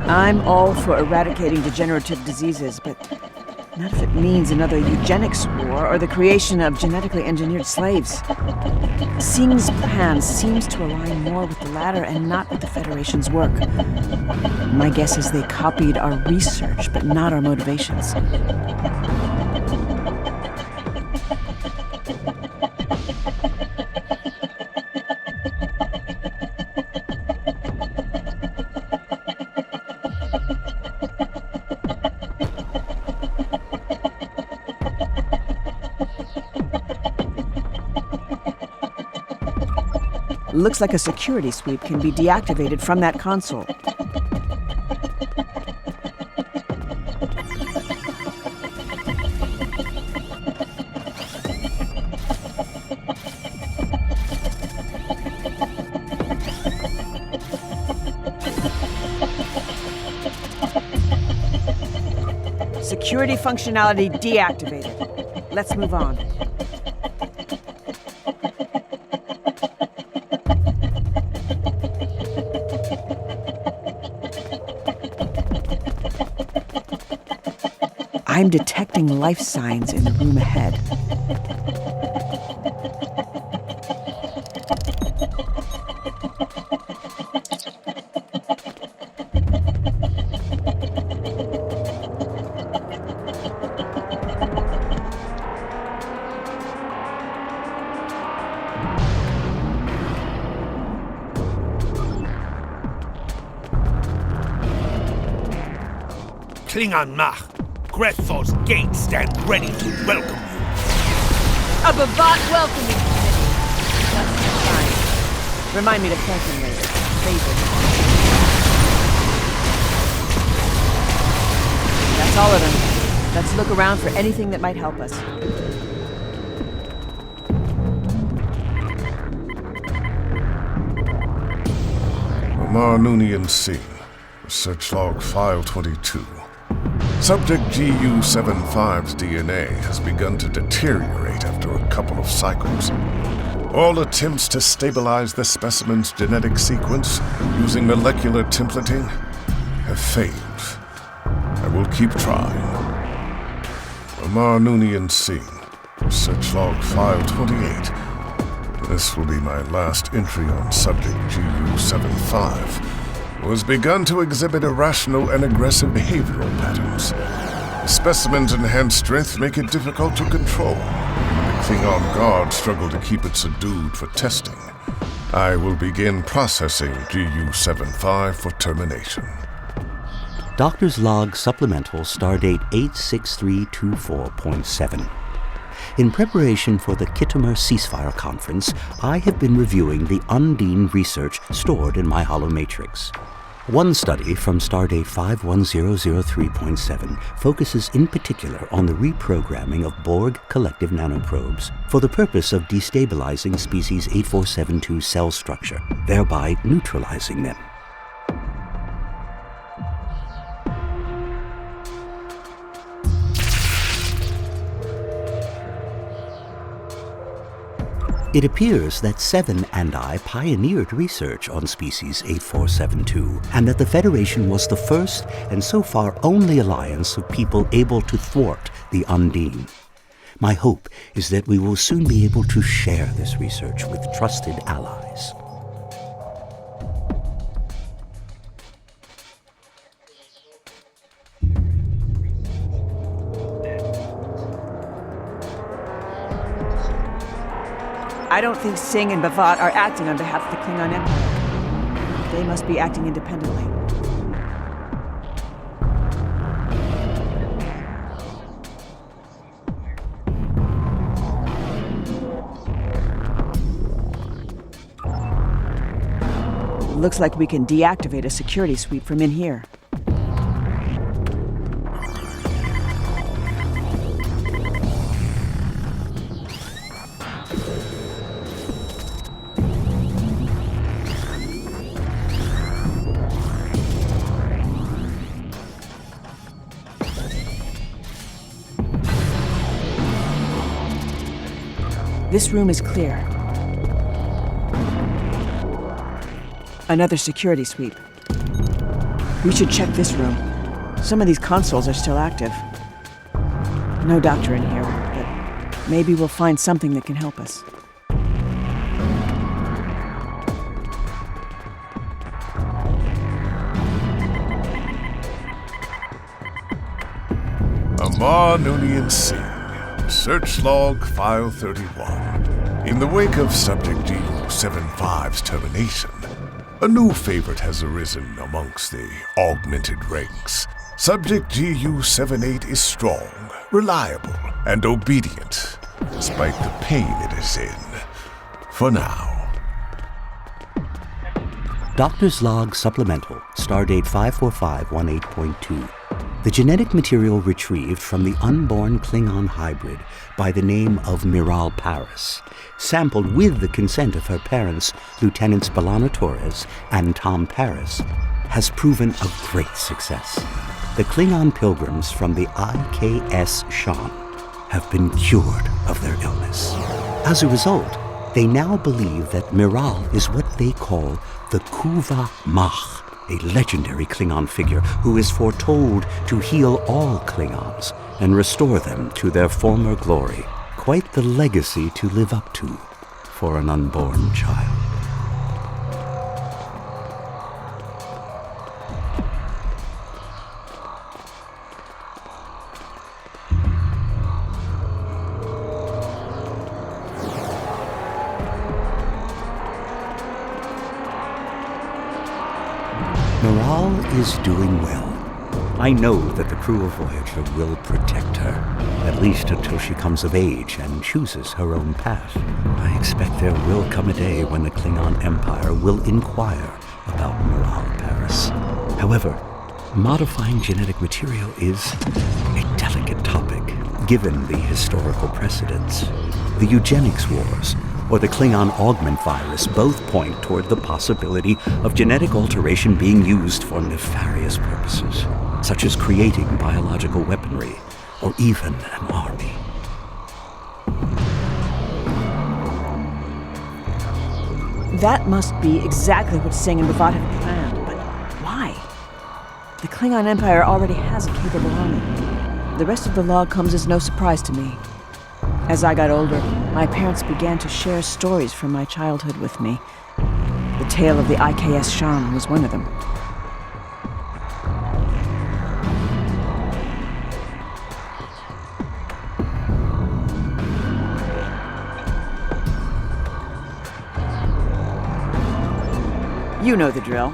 I'm all for eradicating degenerative diseases, but not if it means another eugenics war or the creation of genetically engineered slaves. Singh's plan seems to align more with the latter and not with the Federation's work. My guess is they copied our research, but not our motivations. Looks like a security sweep can be deactivated from that console. Security functionality deactivated. Let's move on. I'm detecting life signs in the room ahead. Klingon magh. Grethos gates stand ready to welcome you. A Bevat welcoming committee. That's fine. Remind me to thank him later. Favorite. That's all of them. Let's look around for anything that might help us. Amar, Nooney, and Singh. Research log file 22. Subject GU-75's DNA has begun to deteriorate after a couple of cycles. All attempts to stabilize the specimen's genetic sequence using molecular templating have failed. I will keep trying. Amar, Nooney, and Singh. Research log file 28. This will be my last entry on subject GU-75. Was begun to exhibit irrational and aggressive behavioral patterns. The specimen's enhanced strength make it difficult to control. The Klingon guard struggle to keep it subdued for testing. I will begin processing GU-75 for termination. Doctor's Log Supplemental Stardate 86324.7. In preparation for the Kittimer Ceasefire Conference, I have been reviewing the Undine research stored in my holomatrix. One study from Stardate 51003.7 focuses in particular on the reprogramming of Borg collective nanoprobes for the purpose of destabilizing species 8472's cell structure, thereby neutralizing them. It appears that Seven and I pioneered research on species 8472, and that the Federation was the first and so far only alliance of people able to thwart the Undine. My hope is that we will soon be able to share this research with trusted allies. I don't think Singh and Bavat are acting on behalf of the Klingon Empire. They must be acting independently. Looks like we can deactivate a security sweep from in here. This room is clear. Another security sweep. We should check this room. Some of these consoles are still active. No doctor in here, but maybe we'll find something that can help us. Amar Noonien Singh. Search log file 31. In the wake of Subject GU-75's termination, a new favorite has arisen amongst the augmented ranks. Subject GU-78 is strong, reliable, and obedient, despite the pain it is in. For now. Doctor's Log Supplemental, Stardate 54518.2. The genetic material retrieved from the unborn Klingon hybrid by the name of Miral Paris, sampled with the consent of her parents, Lieutenants B'Elanna Torres and Tom Paris, has proven a great success. The Klingon pilgrims from the IKS Shan have been cured of their illness. As a result, they now believe that Miral is what they call the Kuvah magh, a legendary Klingon figure who is foretold to heal all Klingons and restore them to their former glory. Quite the legacy to live up to for an unborn child. Miral is doing well. I know that the crew of Voyager will protect her, at least until she comes of age and chooses her own path. I expect there will come a day when the Klingon Empire will inquire about Miral Paris. However, modifying genetic material is a delicate topic, given the historical precedents. The eugenics wars, or the Klingon augment virus, both point toward the possibility of genetic alteration being used for nefarious purposes, such as creating biological weaponry, or even an army. That must be exactly what Singh and Bavat have planned, but why? The Klingon Empire already has a capable army. The rest of the log comes as no surprise to me. As I got older, my parents began to share stories from my childhood with me. The tale of the IKS Shan was one of them. You know the drill.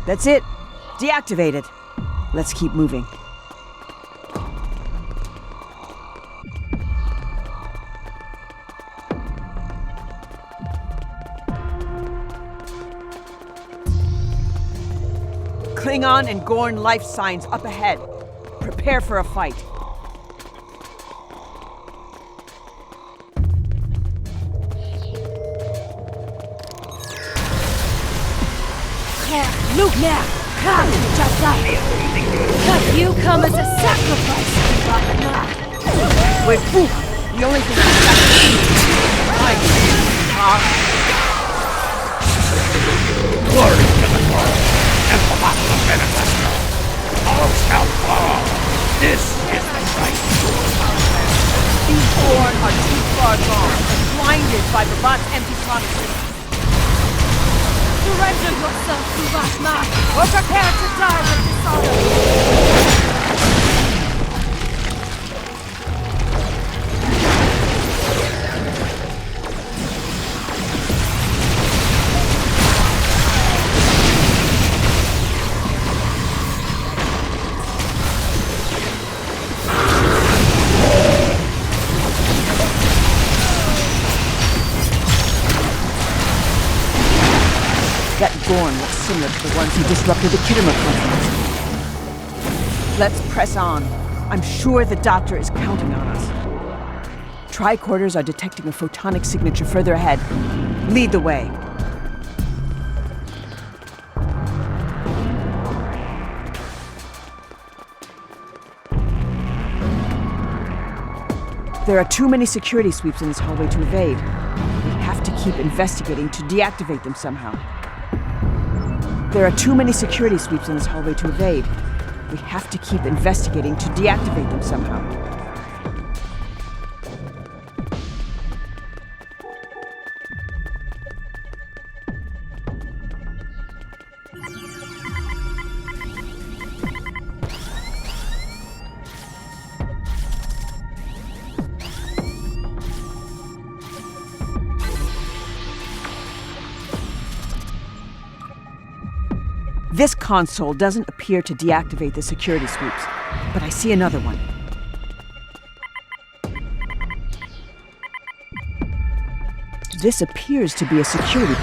That's it. Deactivated. Let's keep moving. Klingon and Gorn life signs up ahead. Prepare for a fight. Look now! Come, just up! Have you come as a sacrifice, Wait, Kuvah! The only thing Glory to the Lord, and the manifesto. All shall fall. This is the fight. These Gorn are too far gone and blinded by Bavat's empty promises. Surrender yourself, Kuvah, or prepare to die with dishonor! That Gorn looks similar to the ones who disrupted the Kittimer conference. Let's press on. I'm sure the doctor is counting on us. Tricorders are detecting a photonic signature further ahead. Lead the way. There are too many security sweeps in this hallway to evade. We have to keep investigating to deactivate them somehow. There are too many security sweeps in this hallway to evade. We have to keep investigating to deactivate them somehow. This console doesn't appear to deactivate the security sweeps, but I see another one. This appears to be a security.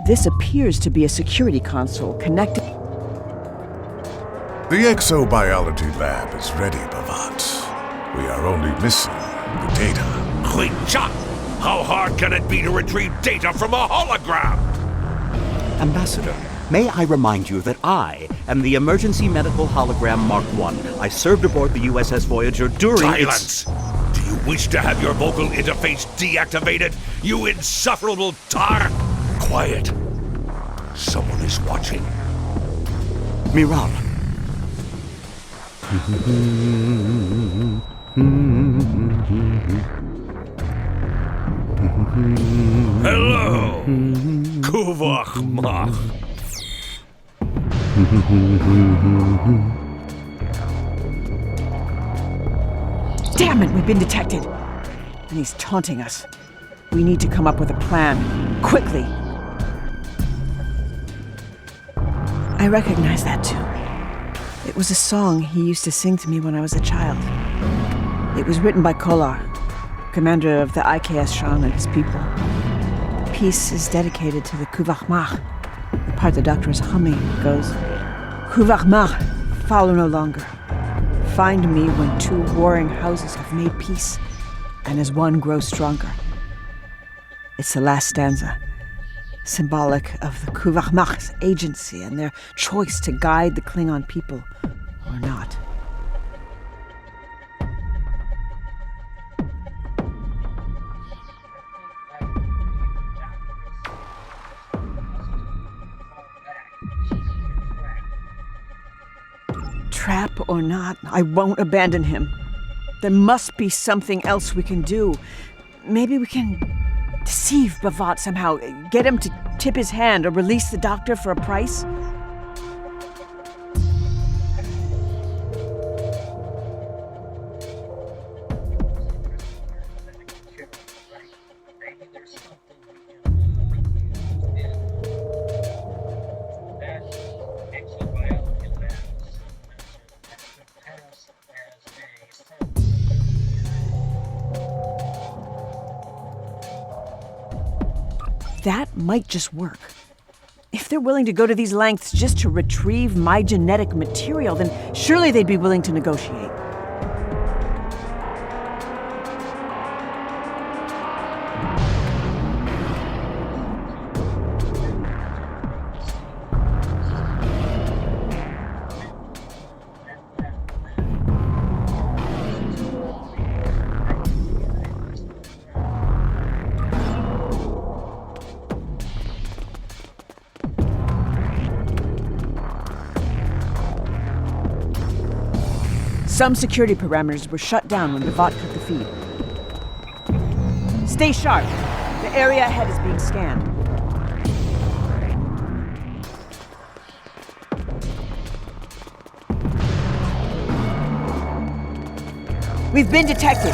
This appears to be a security console connected. The exobiology lab is ready, Bavat. We are only missing the data. Klingon! How hard can it be to retrieve data from a hologram? Ambassador, may I remind you that I am the emergency medical hologram Mark I. I served aboard the USS Voyager during Silence! Do you wish to have your vocal interface deactivated, you insufferable tar? Quiet. Someone is watching. Miral. Hello, Kuvah magh. Damn it, we've been detected. And he's taunting us. We need to come up with a plan. Quickly. I recognize that tune. It was a song he used to sing to me when I was a child. It was written by Kolar, commander of the IKS Shan and his people. The piece is dedicated to the Kuvah magh. The part the doctor is humming goes, Kuvah magh, follow no longer. Find me when two warring houses have made peace, and as one grows stronger. It's the last stanza, symbolic of the Kuvah magh's agency and their choice to guide the Klingon people, or not. Ship or not, I won't abandon him. There must be something else we can do. Maybe we can deceive Bavat somehow, get him to tip his hand or release the doctor for a price. That might just work. If they're willing to go to these lengths just to retrieve my genetic material, then surely they'd be willing to negotiate. Some security parameters were shut down when Bavat cut the feed. Stay sharp. The area ahead is being scanned. We've been detected.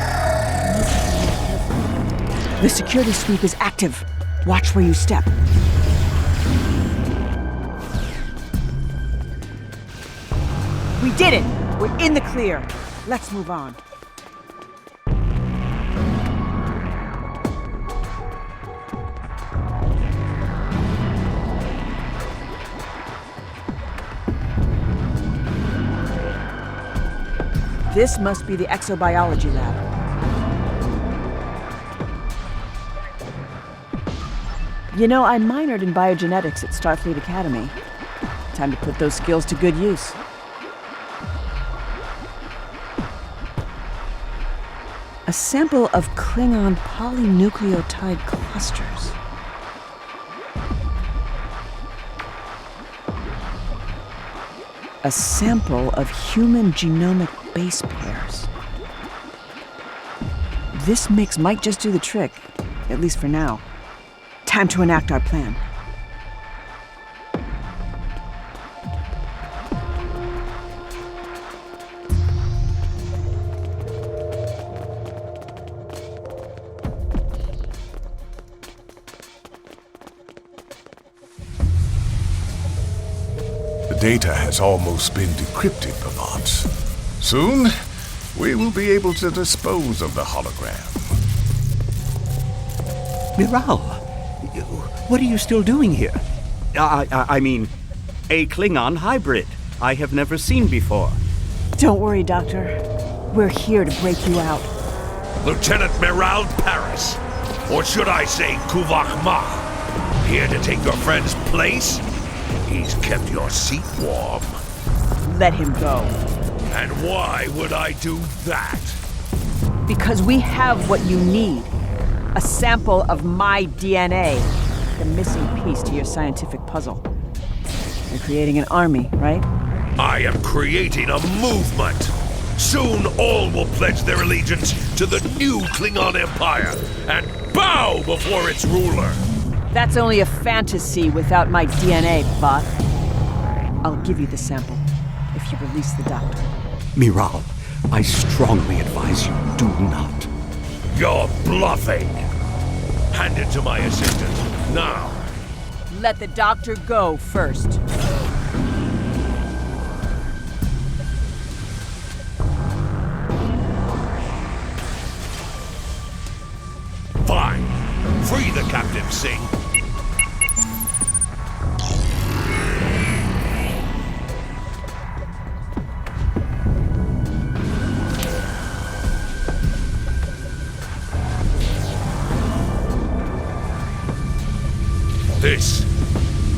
The security sweep is active. Watch where you step. We did it! We're in the clear. Let's move on. This must be the exobiology lab. You know, I minored in biogenetics at Starfleet Academy. Time to put those skills to good use. A sample of Klingon polynucleotide clusters. A sample of human genomic base pairs. This mix might just do the trick, at least for now. Time to enact our plan. The data has almost been decrypted, Bavat. Soon, we will be able to dispose of the hologram. Miral, what are you still doing here? I mean, a Klingon hybrid I have never seen before. Don't worry, Doctor. We're here to break you out. Lieutenant Miral Paris, or should I say Kuvah magh, here to take your friend's place? He's kept your seat warm. Let him go. And why would I do that? Because we have what you need. A sample of my DNA. The missing piece to your scientific puzzle. You're creating an army, right? I am creating a movement. Soon all will pledge their allegiance to the new Klingon Empire and bow before its ruler. That's only a fantasy without my DNA, Bavat. I'll give you the sample if you release the doctor. Miral, I strongly advise you do not. You're bluffing. Hand it to my assistant, now. Let the doctor go first. Fine. Free the captive, Singh.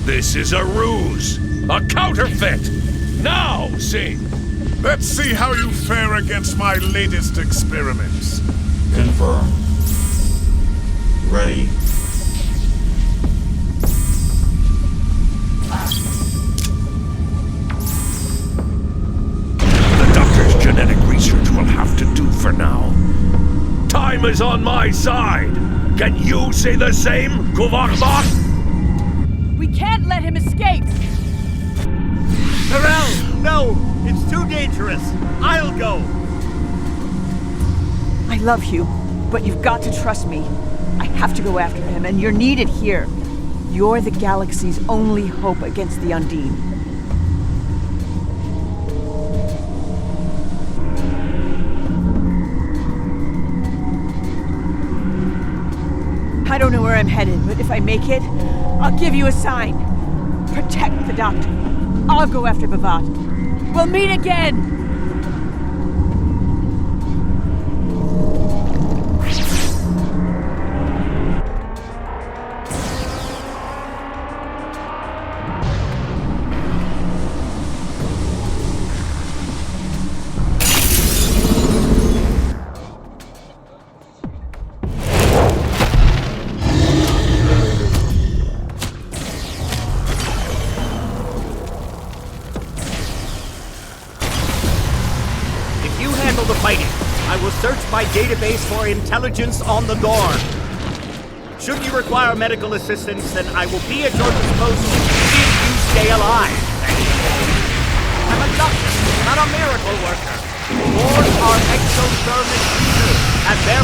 This is a ruse! A counterfeit! Now, Singh! Let's see how you fare against my latest experiments. Confirm. Ready. is on my side. Can you say the same, Kuvah? We can't let him escape! Miral, no! It's too dangerous! I'll go! I love you, but you've got to trust me. I have to go after him, and you're needed here. You're the galaxy's only hope against the Undine. I don't know where I'm headed, but if I make it, I'll give you a sign. Protect the Doctor. I'll go after Bavat. We'll meet again! The fighting. I will search my database for intelligence on the Gorn. Should you require medical assistance, then I will be at your disposal if you stay alive. I'm a doctor, not a miracle worker. Gorn are exothermic creatures, and their